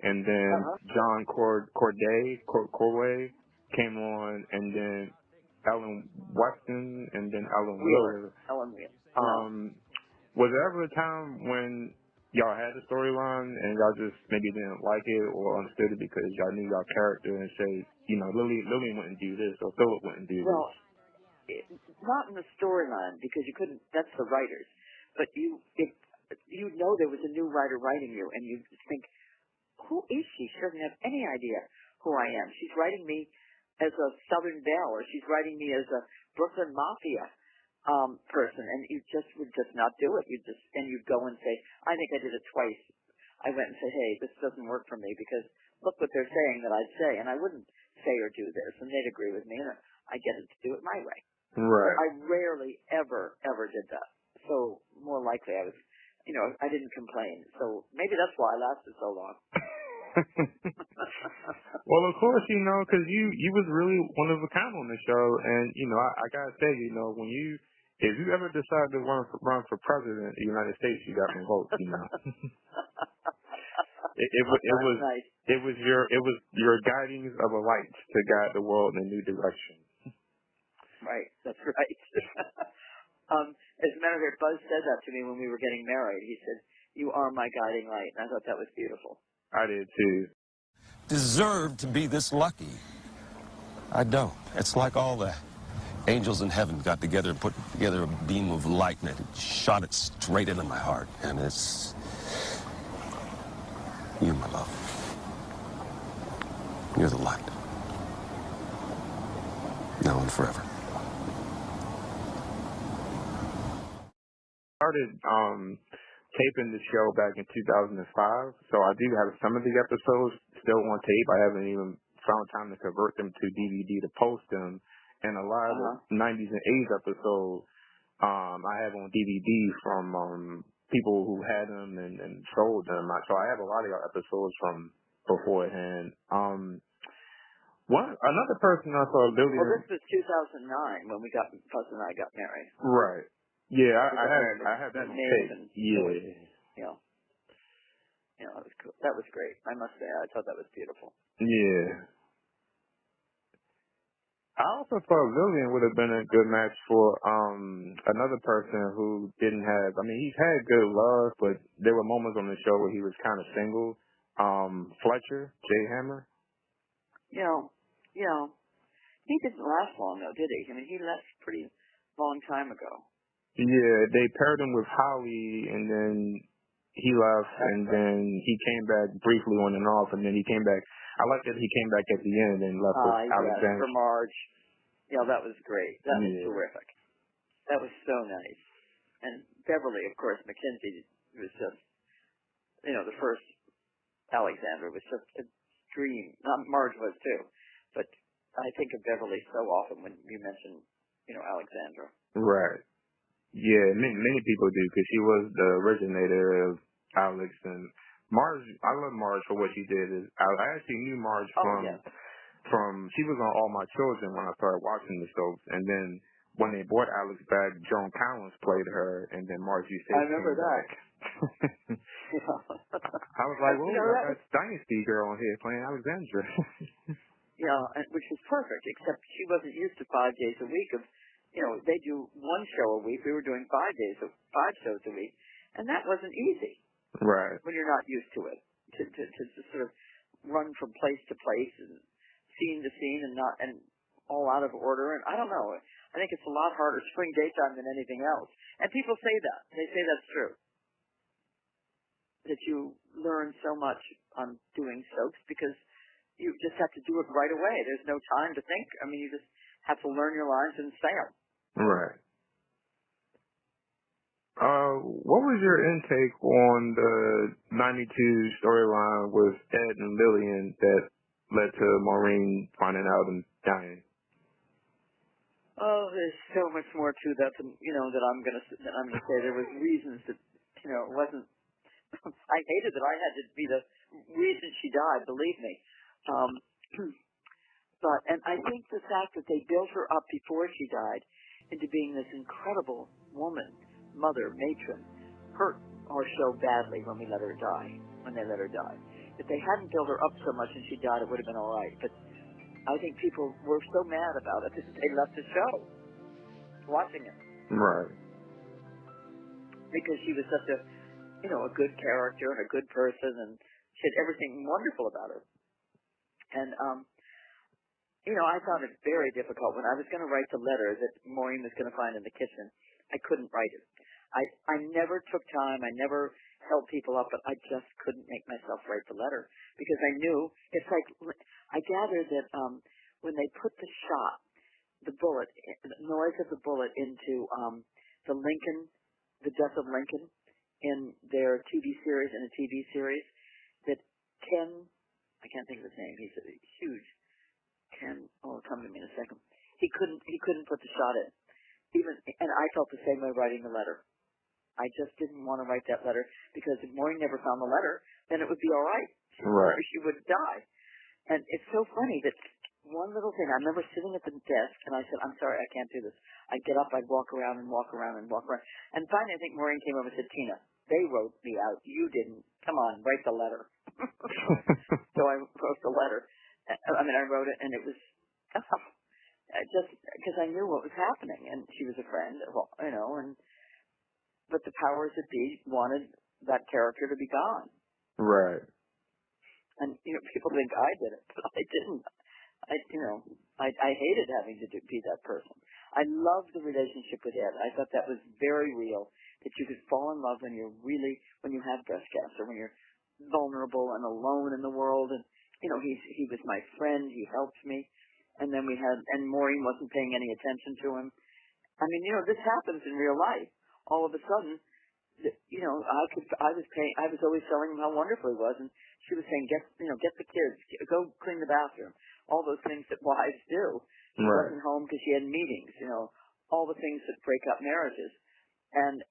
and then John Corway came on, and then Ellen Weston, and then Ellen Wheeler. Was there ever a time when y'all had a storyline and y'all just maybe didn't like it or understood it because y'all knew y'all character and say, Lily wouldn't do this or Philip wouldn't do this? Well, not in the storyline because you couldn't. That's the writers. But you know there was a new writer writing you, and you think, who is she? She doesn't have any idea who I am. She's writing me as a Southern Belle, or she's writing me as a Brooklyn Mafia person, and you would just not do it. You'd go and say, I think I did it twice. I went and said, hey, this doesn't work for me because look what they're saying that I'd say, and I wouldn't say or do this, and they'd agree with me, and I get it to do it my way. Right. I rarely ever did that. So more likely I was, I didn't complain. So maybe that's why I lasted so long. Well, of course, because you was really one of a kind on the show, and I gotta say, if you ever decide to run for president of the United States, you got some votes. It was your guidings of a light to guide the world in a new direction. Right, that's right. As a matter of fact, Buzz said that to me when we were getting married. He said, "You are my guiding light," and I thought that was beautiful. I did too. Deserve to be this lucky. I don't. It's like all the angels in heaven got together and put together a beam of light, and it shot it straight into my heart. And it's you, my love. You're the light. Now and forever. Started taping the show back in 2005, so I do have some of the episodes still on tape. I haven't even found time to convert them to DVD to post them, and a lot of the 90s and 80s episodes I have on DVD from people who had them and sold them. So I have a lot of your episodes from beforehand. Another person I saw, Lily. Well, this was 2009 when Buzz and I got married. Right. Yeah, I had that on tape. Yeah, that was cool. That was great. I must say, I thought that was beautiful. Yeah. I also thought Lillian would have been a good match for another person who didn't have. I mean, he's had good love, but there were moments on the show where he was kind of single. Fletcher, Jay Hammer. Yeah. He didn't last long though, did he? I mean, he left pretty long time ago. Yeah, they paired him with Holly, and then he left, and then he came back briefly on and off, and then he came back. I like that he came back at the end and left with Alexander. For Marge. Yeah, that was great. That was terrific. That was so nice. And Beverly, of course, Mackenzie was just, the first Alexander was just a dream. Marge was too, but I think of Beverly so often when you mention, Alexandra. Right. Yeah, many people do, because she was the originator of Alex, and Marge. I love Marge for what she did. I actually knew Marge from she was on All My Children when I started watching the soaps, and then when they brought Alex back, Joan Collins played her, and then Marge used to. I remember that. I was like, well, that's Dynasty girl on here playing Alexandra. Which was perfect, except she wasn't used to 5 days a week of. They do one show a week. We were doing 5 shows a week, and that wasn't easy. Right. When you're not used to it, to sort of run from place to place and scene to scene and all out of order. And I don't know. I think it's a lot harder spring daytime than anything else. And people say that. They say that's true. That you learn so much on doing soaps because you just have to do it right away. There's no time to think. I mean, you just have to learn your lines and say them. Right. What was your intake on the 92 storyline with Ed and Lillian that led to Maureen finding out and dying? Oh, there's so much more to that than that I'm gonna say. There was reasons that it wasn't. I hated that I had to be the reason she died. Believe me. And I think the fact that they built her up before she died into being this incredible woman, mother, matron, hurt our show badly when we let her die. When they let her die, if they hadn't built her up so much and she died, it would have been all right. But I think people were so mad about it that they left the show watching it. Right. Because she was such a good character and a good person, and she had everything wonderful about her. And I found it very difficult when I was going to write the letter that Maureen was going to find in the kitchen. I couldn't write it. I never took time. I never held people up, but I just couldn't make myself write the letter because I knew it's like I gathered that when they put the bullet, the noise of the bullet into the death of Lincoln in their TV series, that Ken, I can't think of his name. He's a huge Ken. Oh, it'll come to me in a second. He couldn't put the shot in. And I felt the same way writing the letter. I just didn't want to write that letter because if Maureen never found the letter, then it would be all right. Right. She would die. And it's so funny that one little thing, I remember sitting at the desk and I said, I'm sorry, I can't do this. I'd get up, I'd walk around. And finally, I think Maureen came over and said, Tina, they wrote me out. You didn't. Come on, write the letter. So I wrote the letter. I wrote it and it was just because I knew what was happening and she was a friend, but the powers that be wanted that character to be gone. Right. And, people think I did it, but I didn't. I hated having to be that person. I loved the relationship with Ed. I thought that was very real, that you could fall in love when you have breast cancer, when you're vulnerable and alone in the world. And, he was my friend. He helped me. And then and Maureen wasn't paying any attention to him. This happens in real life. All of a sudden, I was always telling him how wonderful he was, and she was saying, get the kids, go clean the bathroom, all those things that wives do. She wasn't home because she had meetings, all the things that break up marriages. And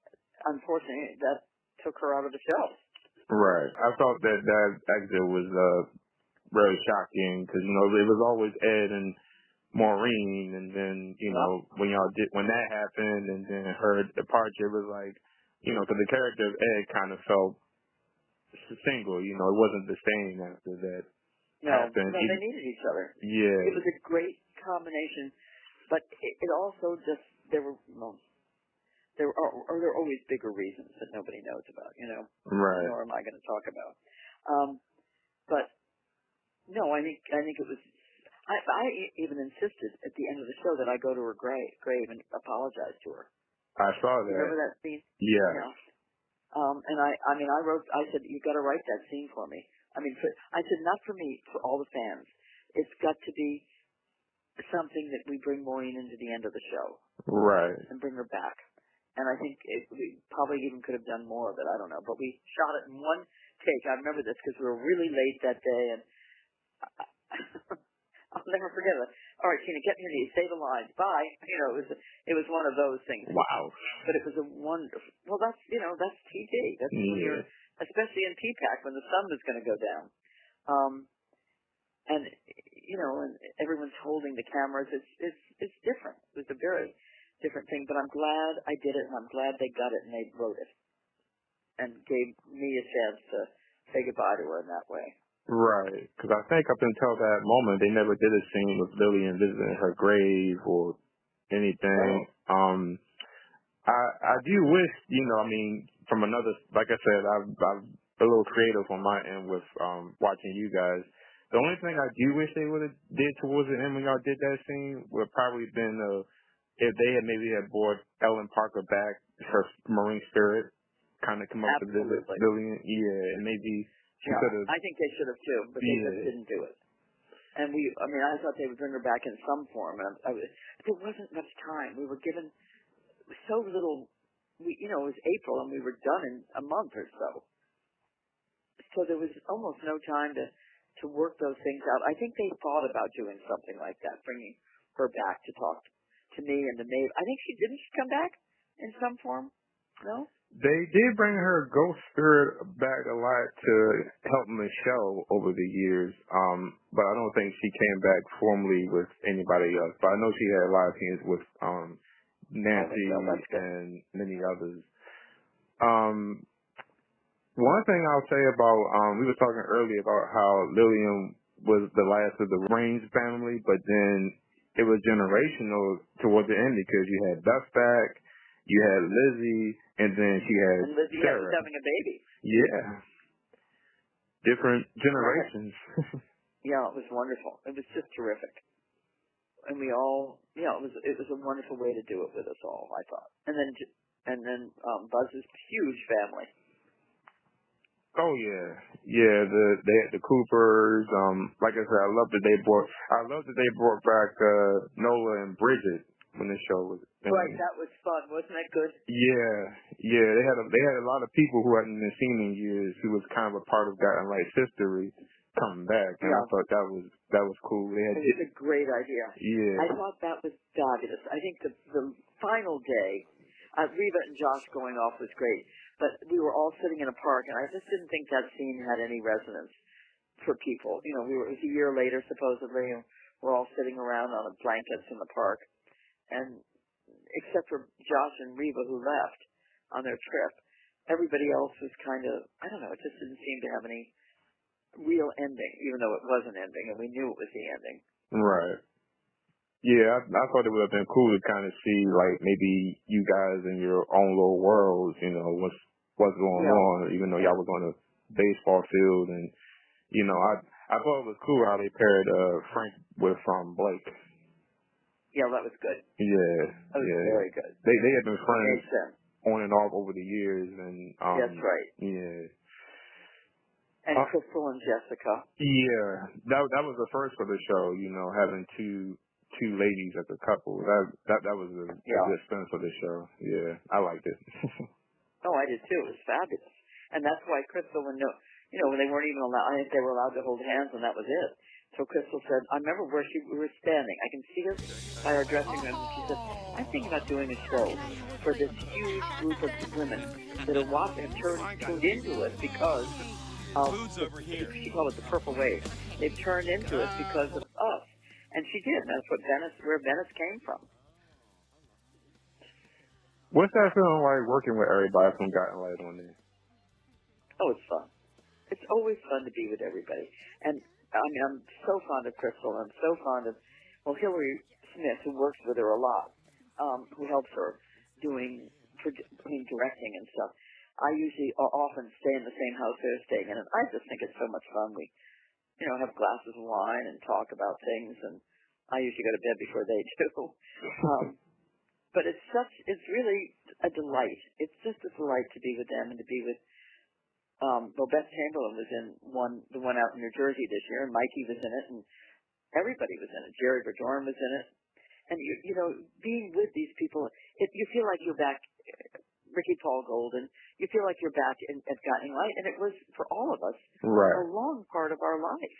unfortunately, that took her out of the show. Right. I thought that exit was very shocking because, it was always Ed and Maureen, and then when that happened, and then her departure, it was like, because the character of Ed kind of felt single. It wasn't the same after that happened. No, they needed each other. Yeah, it was a great combination, but it also just there are always bigger reasons that nobody knows about. Right. Nor am I going to talk about. But no, I think it was. I even insisted at the end of the show that I go to her grave and apologize to her. I saw that. Remember that scene? Yeah. And I said, you got to write that scene for me. I said, not for me, for all the fans. It's got to be something that we bring Maureen into the end of the show. Right. And bring her back. And I think we probably even could have done more of it. I don't know. But we shot it in one take. I remember this because we were really late that day, and I'll never forget it. All right, Tina, get me your knees. Say the lines. Bye. It was one of those things. Wow. But it was a wonderful. Well, that's TV. That's when you're, especially in PPAC when the sun was going to go down. And everyone's holding the cameras. It's different. It was a very different thing. But I'm glad I did it, and I'm glad they got it and they wrote it, and gave me a chance to say goodbye to her in that way. Right, because I think up until that moment, they never did a scene with Lillian visiting her grave or anything. Oh. I do wish, from another, like I said, I'm a little creative on my end with watching you guys. The only thing I do wish they would have did towards the end when y'all did that scene would probably been if they had maybe brought Ellen Parker back, her marine spirit, kind of come up to visit Lillian. Yeah, and maybe. I think they should have too, but they just didn't do it. And I thought they would bring her back in some form. And there wasn't much time. We were given so little. It was April, and we were done in a month or so. So there was almost no time to to work those things out. I think they thought about doing something like that, bringing her back to talk to me and to Maeve. I think didn't she come back in some form? No? They did bring her ghost spirit back a lot to help Michelle over the years, but I don't think she came back formally with anybody else. But I know she had a lot of scenes with Nancy and many others. One thing I'll say about, we were talking earlier about how Lillian was the last of the Raines family, but then it was generational towards the end because you had Beth back, you had Lizzie, and then she had and Lizzie Sarah. was having a baby. Yeah. Different generations. Yeah, it was wonderful. It was just terrific. And we all, it was a wonderful way to do it with us all, I thought. And then Buzz's huge family. Oh yeah, they had the Coopers. Like I said, I love that they brought back Nola and Bridget when the show was. Right, that was fun, wasn't that good? Yeah. They had a lot of people who hadn't been seen in years who was kind of a part of Guiding Light's history coming back, and I thought that was cool. It was a great idea. Yeah, I thought that was fabulous. I think the final day, Reba and Josh going off was great. But we were all sitting in a park, and I just didn't think that scene had any resonance for people. It was a year later, supposedly, and we're all sitting around on the blankets in the park. And except for Josh and Reba, who left on their trip, everybody else was kind of, I don't know, it just didn't seem to have any real ending, even though it was an ending, and we knew it was the ending. Right. Yeah, I thought it would have been cool to kind of see, like, maybe you guys in your own little worlds, what's going on, even though y'all was on a baseball field. And, I thought it was cool how they paired Frank with Blake. Yeah, that was good. Yeah. That was very good. They had been friends on and off over the years. And that's right. Yeah. And Crystal and Jessica. Yeah. That was the first for the show, having two ladies as a couple. That was a good spin for the show. Yeah, I liked it. Oh, I did too. It was fabulous. And that's why Crystal and they weren't even allowed, I think they were allowed to hold hands and that was it. So Crystal said, I remember where we were standing. I can see us by our dressing room. And she said, I'm thinking about doing a show for this huge group of women that are watching and tuned into us because of, she called it the purple wave. They've turned into us because of us. And she did. That's where Venice came from. What's that feeling like working with everybody from Guiding Light on there? Oh, it's fun. It's always fun to be with everybody. And I'm so fond of Crystal. I'm so fond of, Hillary Smith, who works with her a lot, who helps her doing directing and stuff. I usually often stay in the same house they're staying in, and I just think it's so much fun. We, have glasses of wine and talk about things, and I usually go to bed before they do. But it's really a delight. It's just a delight to be with them and to be with, Beth Chamberlain was in the one out in New Jersey this year, and Mikey was in it, and everybody was in it. Jerry Verdorn was in it. And, being with these people, you feel like you're back, Ricky Paul Golden, you feel like you're back at Guiding Light, and it was, for all of us, a long part of our life,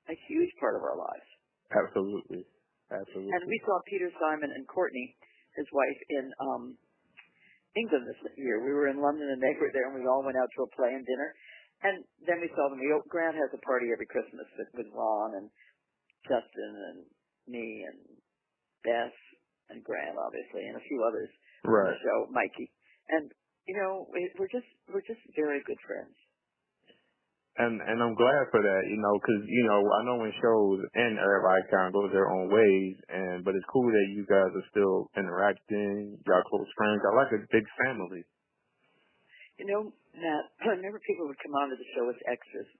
a huge part of our lives. Absolutely. And we saw Peter Simon and Courtney, his wife, in England this year. We were in London, and they were there, and we all went out to a play and dinner. And then we saw them. Grant has a party every Christmas with Ron and Justin and me and Beth and Grant, obviously, and a few others on the show, Mikey. And, we're just very good friends. And I'm glad for that, because, I know when shows end, everybody kind of goes their own ways, but it's cool that you guys are still interacting, y'all close friends. I like a big family. Matt, I remember people would come onto the show as extras,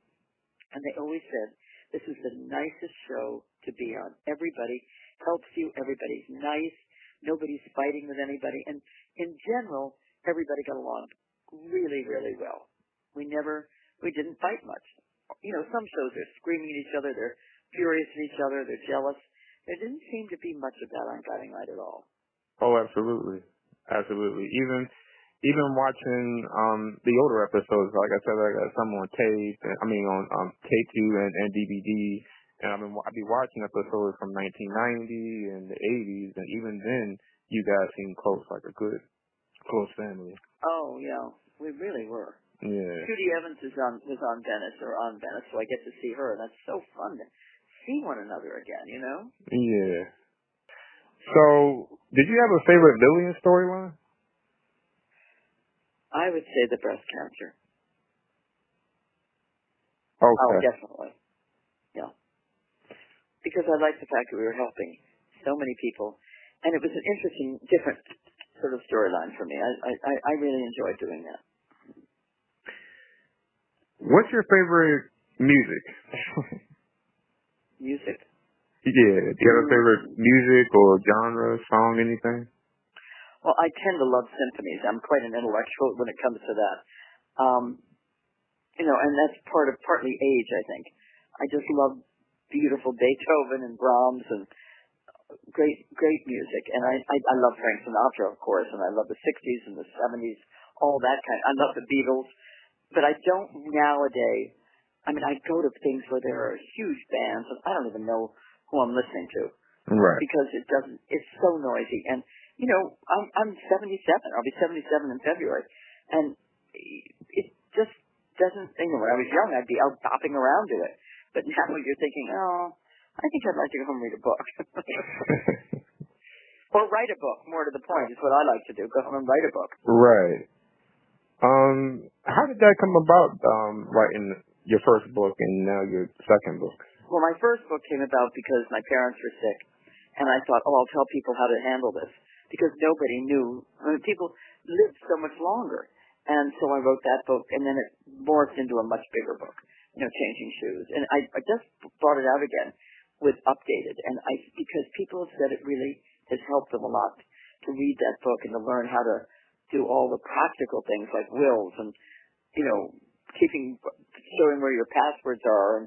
and they always said, this is the nicest show to be on. Everybody helps you. Everybody's nice. Nobody's fighting with anybody. And in general, everybody got along really, really well. We didn't fight much. Some shows are screaming at each other. They're furious at each other. They're jealous. There didn't seem to be much of that on Guiding Light at all. Oh, absolutely. Absolutely. even watching the older episodes, like I said, I got some on tape, on tape 2 and DVD, and I'd be watching episodes from 1990 and the 80s, and even then, you guys seemed close, like a good close family. Oh yeah, we really were. Yeah. Judy Evans was on Venice, so I get to see her, and that's so fun to see one another again, you know? Yeah. So, did you have a favorite villain storyline? I would say the breast cancer. Okay. Oh, definitely. Yeah. Because I liked the fact that we were helping so many people, and it was an interesting, different sort of storyline for me. I really enjoyed doing that. What's your favorite music? Music? Yeah. Do you have a favorite music or genre, song, anything? Well, I tend to love symphonies. I'm quite an intellectual when it comes to that. And that's partly age, I think. I just love beautiful Beethoven and Brahms and great music. And I love Frank Sinatra, of course, and I love the 60s and the 70s, all that kind. I love the Beatles. But I don't nowadays. I go to things where there are huge bands, and I don't even know who I'm listening to. Right. Because it's so noisy. And, I'm 77. I'll be 77 in February. And it just doesn't, when I was young, I'd be out bopping around to it. But now you're thinking, I think I'd like to go home and read a book. Or write a book, more to the point, is what I like to do. Go home and write a book. Right. How did that come about, writing your first book and now your second book? Well, my first book came about because my parents were sick. And I thought, I'll tell people how to handle this. Because nobody knew. People lived so much longer. And so I wrote that book, and then it morphed into a much bigger book, Changing Shoes. And I just brought it out again with updated. And because people have said it really has helped them a lot to read that book and to learn how to do all the practical things like wills and, showing where your passwords are and,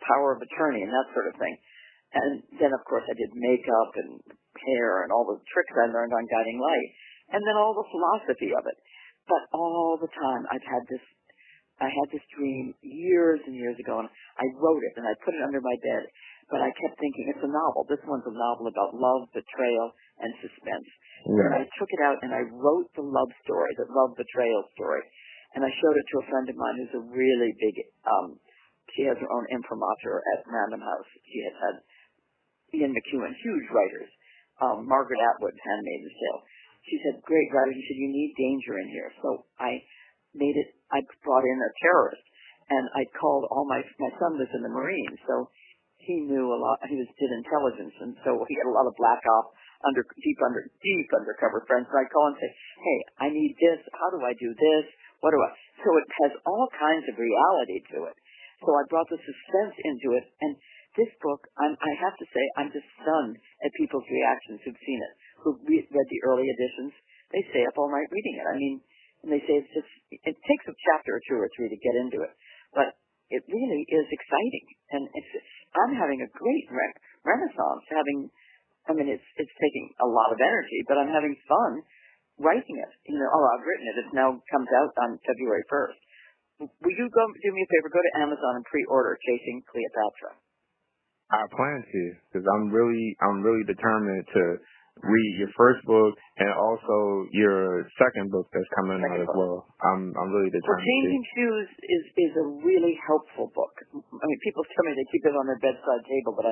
power of attorney and that sort of thing. And then, of course, I did makeup and hair and all the tricks I learned on Guiding Light. And then all the philosophy of it. But all the time, I had this dream years and years ago, and I wrote it, and I put it under my bed. But I kept thinking, it's a novel. This one's a novel about love, betrayal, and suspense. Yeah. And I took it out, and I wrote the love story, the love betrayal story. And I showed it to a friend of mine who's a really big, she has her own imprimatur at Random House. She has had Ian McEwan, huge writers. Margaret Atwood, Handmaid's Tale. She said, great writer. She said, you need danger in here. So I brought in a terrorist, and I called my son was in the Marines, so he knew a lot. He did intelligence, and so he had a lot of black ops, deep undercover friends. So I call and say, hey, I need this. How do I do this? What do I? So it has all kinds of reality to it. So I brought the suspense into it, and this book, I have to say, I'm just stunned at people's reactions who've seen it, who've read the early editions. They stay up all night reading it. And they say it takes a chapter or two or three to get into it, but it really is exciting. And I'm having a great renaissance. It's taking a lot of energy, but I'm having fun writing it. I've written it. It now comes out on February 1st. Will you do me a favor? Go to Amazon and pre-order Chasing Cleopatra. I plan to, because I'm really determined to read your first book and also your second book that's coming out as well. I'm really determined. Well, Changing Shoes is a really helpful book. People tell me they keep it on their bedside table, but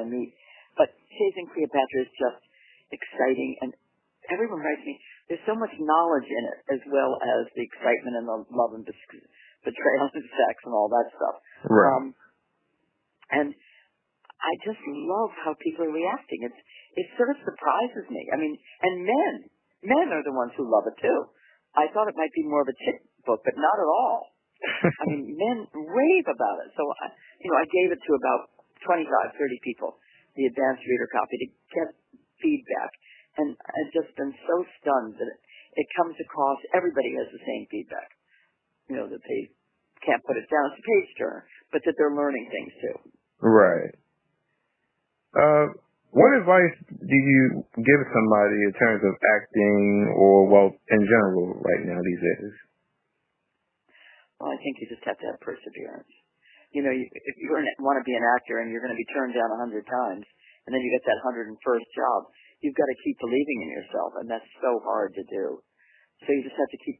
Chasing Cleopatra is just exciting, and everyone writes me. There's so much knowledge in it, as well as the excitement and the love and betrayal and sex and all that stuff. Right. And I just love how people are reacting. It sort of surprises me. And men are the ones who love it too. I thought it might be more of a chick book, but not at all. Men rave about it. So I gave it to about 25, 30 people, the advanced reader copy, to get feedback. And I've just been so stunned that it comes across. Everybody has the same feedback. That they can't put it down. It's a page turner, but that they're learning things too. Right. What advice do you give somebody in terms of acting or, well, in general right now these days? Well, I think you just have to have perseverance. You know, if you want to be an actor and you're going to be turned down 100 times, and then you get that 101st job, you've got to keep believing in yourself, and that's so hard to do. So you just have to keep.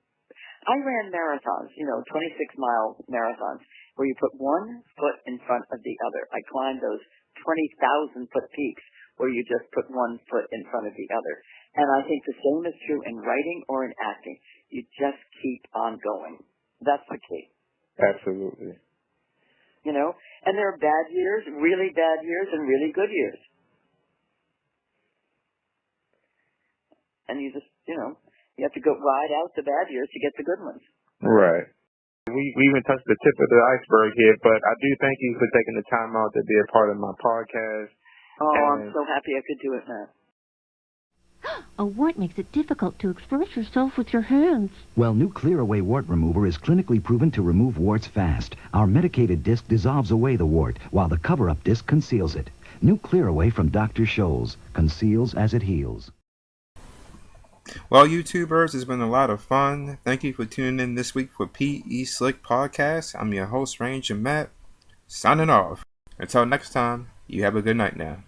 I ran marathons, 26-mile marathons, where you put one foot in front of the other. I climbed those 20,000-foot peaks where you just put one foot in front of the other. And I think the same is true in writing or in acting. You just keep on going. That's the key. Absolutely. And there are bad years, really bad years, and really good years. And you just, you have to go ride out the bad years to get the good ones. Right. We even touched the tip of the iceberg here, but I do thank you for taking the time out to be a part of my podcast. Oh, I'm so happy I could do it, Matt. A wart makes it difficult to express yourself with your hands. Well, new Clear Away Wart Remover is clinically proven to remove warts fast. Our medicated disc dissolves away the wart, while the cover-up disc conceals it. New Clear Away from Dr. Scholl's. Conceals as it heals. Well, YouTubers, it's been a lot of fun. Thank you for tuning in this week for P.E. Slick Podcast. I'm your host, Ranger Matt, signing off. Until next time, you have a good night now.